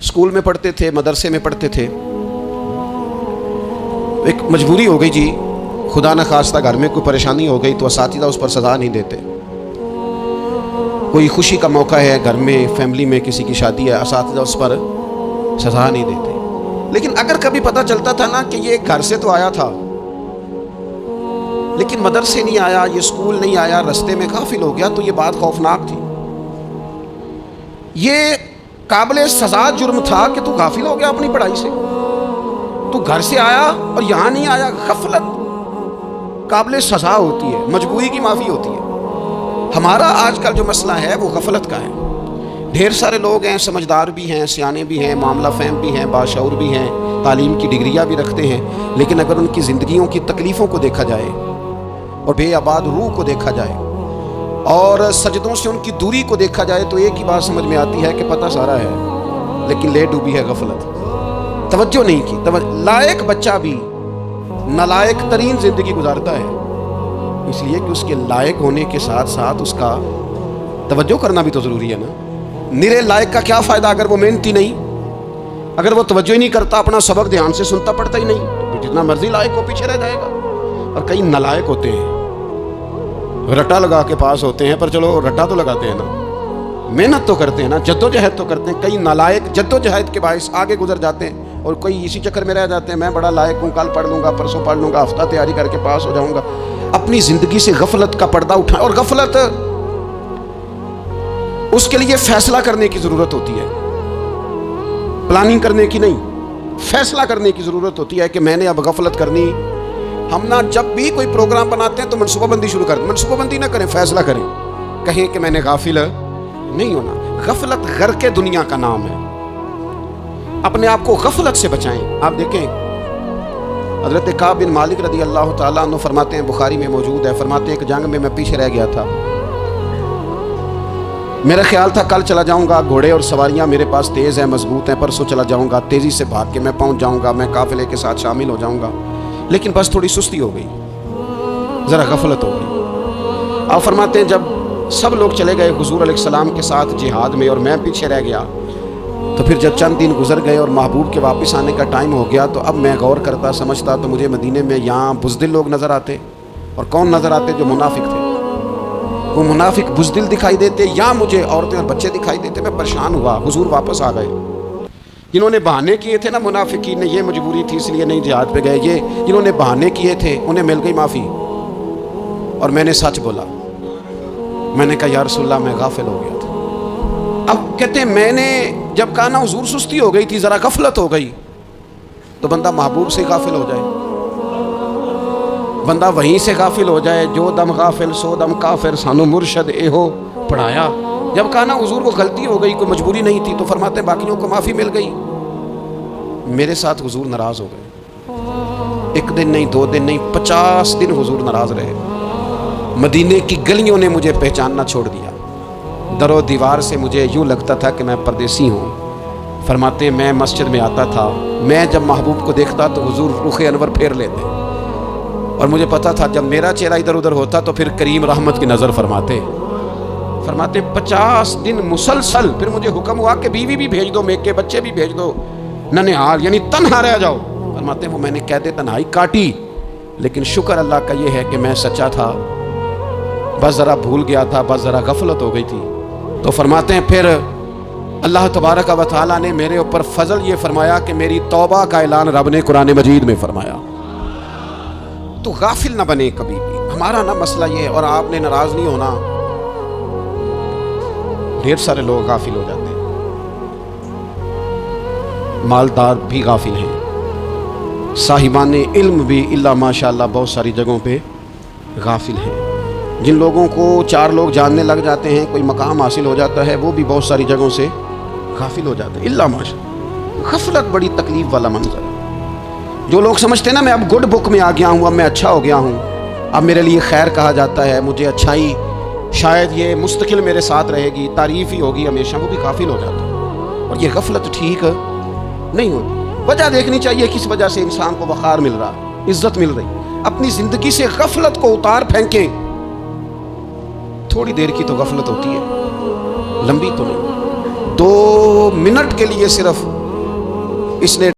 School میں پڑھتے تھے، مدرسے میں پڑھتے تھے، ایک مجبوری ہو گئی جی، خدا نہ خواستہ گھر میں کوئی پریشانی ہو گئی تو اساتذہ اس پر سزا نہیں دیتے. کوئی خوشی کا موقع ہے گھر میں، فیملی میں کسی کی شادی ہے، اساتذہ اس پر سزا نہیں دیتے. لیکن اگر کبھی پتہ چلتا تھا نا کہ یہ گھر سے تو آیا تھا لیکن مدرسے نہیں آیا، یہ اسکول نہیں آیا، رستے میں غافل ہو گیا، تو یہ بات خوفناک تھی. یہ قابل سزا جرم تھا کہ تو غافل ہو گیا اپنی پڑھائی سے، تو گھر سے آیا اور یہاں نہیں آیا. غفلت قابل سزا ہوتی ہے، مجبوری کی معافی ہوتی ہے. ہمارا آج کل جو مسئلہ ہے وہ غفلت کا ہے. ڈھیر سارے لوگ ہیں، سمجھدار بھی ہیں، سیانے بھی ہیں، معاملہ فہم بھی ہیں، باشعور بھی ہیں، تعلیم کی ڈگریاں بھی رکھتے ہیں، لیکن اگر ان کی زندگیوں کی تکلیفوں کو دیکھا جائے اور بے آباد روح کو دیکھا جائے اور سجدوں سے ان کی دوری کو دیکھا جائے تو ایک ہی بات سمجھ میں آتی ہے کہ پتہ سارا ہے لیکن لے ڈوبی ہے غفلت. توجہ نہیں کی. لائق بچہ بھی نالائق ترین زندگی گزارتا ہے، اس لیے کہ اس کے لائق ہونے کے ساتھ ساتھ اس کا توجہ کرنا بھی تو ضروری ہے نا. نرے لائق کا کیا فائدہ اگر وہ محنتی نہیں، اگر وہ توجہ ہی نہیں کرتا، اپنا سبق دھیان سے سنتا پڑھتا ہی نہیں، تو جتنا مرضی لائق ہو پیچھے رہ جائے گا. اور کئی نالائق ہوتے ہیں، رٹا لگا کے پاس ہوتے ہیں، پر چلو رٹا تو لگاتے ہیں نا، محنت تو کرتے ہیں نا، جد و جہد تو کرتے ہیں. کئی نالائق جد و جہد کے باعث آگے گزر جاتے ہیں اور کوئی اسی چکر میں رہ جاتے ہیں، میں بڑا لائق ہوں، کل پڑھ لوں گا، پرسوں پڑھ لوں گا، ہفتہ تیاری کر کے پاس ہو جاؤں گا. اپنی زندگی سے غفلت کا پردہ اٹھائیں. اور غفلت اس کے لیے فیصلہ کرنے کی ضرورت ہوتی ہے، پلاننگ کرنے کی نہیں، فیصلہ کرنے کی ضرورت ہوتی ہے کہ میں نے اب غفلت کرنی. ہم نہ جب بھی کوئی پروگرام بناتے ہیں تو منصوبہ بندی شروع کریں. منصوبہ بندی نہ کریں، فیصلہ کریں، کہیں کہ میں نے غافل نہیں ہونا. غفلت غرق دنیا کا نام ہے. اپنے آپ کو غفلت سے بچائیں. آپ دیکھیں حضرت کعب بن مالک رضی اللہ تعالیٰ عنہ فرماتے ہیں، بخاری میں موجود ہے، فرماتے ہیں ایک جنگ میں پیچھے رہ گیا تھا. میرا خیال تھا کل چلا جاؤں گا، گھوڑے اور سواریاں میرے پاس تیز ہیں، مضبوط ہیں، پرسوں چلا جاؤں گا، تیزی سے بھاگ کے میں پہنچ جاؤں گا، میں قافلے کے ساتھ شامل ہو جاؤں گا. لیکن بس تھوڑی سستی ہو گئی، ذرا غفلت ہو گئی. آپ فرماتے ہیں جب سب لوگ چلے گئے حضور علیہ السلام کے ساتھ جہاد میں اور میں پیچھے رہ گیا، تو پھر جب چند دن گزر گئے اور محبوب کے واپس آنے کا ٹائم ہو گیا، تو اب میں غور کرتا سمجھتا تو مجھے مدینے میں یہاں بزدل لوگ نظر آتے. اور کون نظر آتے؟ جو منافق تھے. وہ منافق بزدل دکھائی دیتے، یا مجھے عورتیں اور بچے دکھائی دیتے. میں پریشان ہوا. حضور واپس آ گئے. جنہوں نے بہانے کیے تھے نا منافقین نے، یہ مجبوری تھی اس لیے نہیں جہاد پہ گئے، یہ جنہوں نے بہانے کیے تھے انہیں مل گئی معافی. اور میں نے سچ بولا، میں نے کہا یا رسول اللہ میں غافل ہو گیا تھا. اب کہتے ہیں میں نے جب کہا نا حضور سستی ہو گئی تھی، ذرا غفلت ہو گئی، تو بندہ محبوب سے غافل ہو جائے، بندہ وہیں سے غافل ہو جائے. جو دم غافل سو دم کافر، سانو مرشد اے ہو پڑھایا. جب کہا نا حضور وہ غلطی ہو گئی، کوئی مجبوری نہیں تھی، تو فرماتے ہیں باقیوں کو معافی مل گئی. میرے ساتھ حضور ناراض ہو گئے. ایک دن نہیں، 2 دن نہیں، 50 دن حضور ناراض رہے. مدینے کی گلیوں نے مجھے پہچاننا چھوڑ دیا. در و دیوار سے مجھے یوں لگتا تھا کہ میں پردیسی ہوں. فرماتے ہیں میں مسجد میں آتا تھا، میں جب محبوب کو دیکھتا تو حضور رخ انور پھیر لیتے، اور مجھے پتا تھا جب میرا چہرہ ادھر ادھر ہوتا تو پھر کریم رحمت کی نظر فرماتے 50 دن مسلسل. پھر مجھے حکم ہوا کہ بیوی بھی بھیج دو، میکے بچے بھی بھیج دو، ننہال یعنی تنہا رہ جاؤ. فرماتے ہیں وہ میں نے قید تنہائی کاٹی، لیکن شکر اللہ کا یہ ہے کہ میں سچا تھا، بس ذرا بھول گیا تھا، بس ذرا غفلت ہو گئی تھی. تو فرماتے ہیں پھر اللہ تبارک و تعالیٰ نے میرے اوپر فضل یہ فرمایا کہ میری توبہ کا اعلان رب نے قرآن مجید میں فرمایا. تو غافل نہ بنے کبھی بھی. ہمارا نا مسئلہ یہ ہے، اور آپ نے ناراض نہیں ہونا. ڈھیر سارے لوگ غافل ہو جاتے ہیں، مالدار بھی غافل ہیں، صاحبان علم بھی الا ماشاءاللہ بہت ساری جگہوں پہ غافل ہیں. جن لوگوں کو 4 لوگ جاننے لگ جاتے ہیں، کوئی مقام حاصل ہو جاتا ہے، وہ بھی بہت ساری جگہوں سے غافل ہو جاتے ہیں الا ماشاءاللہ. غفلت بڑی تکلیف والا منظر ہے. جو لوگ سمجھتے ہیں نا میں اب گڈ بک میں آ گیا ہوں، اب میں اچھا ہو گیا ہوں، اب میرے لیے خیر کہا جاتا ہے، مجھے اچھائی شاید یہ مستقل میرے ساتھ رہے گی، تعریف ہی ہوگی ہمیشہ، وہ بھی غافل ہو جاتا ہے. اور یہ غفلت ٹھیک نہیں ہوتی. وجہ دیکھنی چاہیے کس وجہ سے انسان کو وقار مل رہا، عزت مل رہی. اپنی زندگی سے غفلت کو اتار پھینکیں. تھوڑی دیر کی تو غفلت ہوتی ہے، لمبی تو نہیں. 2 منٹ کے لیے صرف اس نے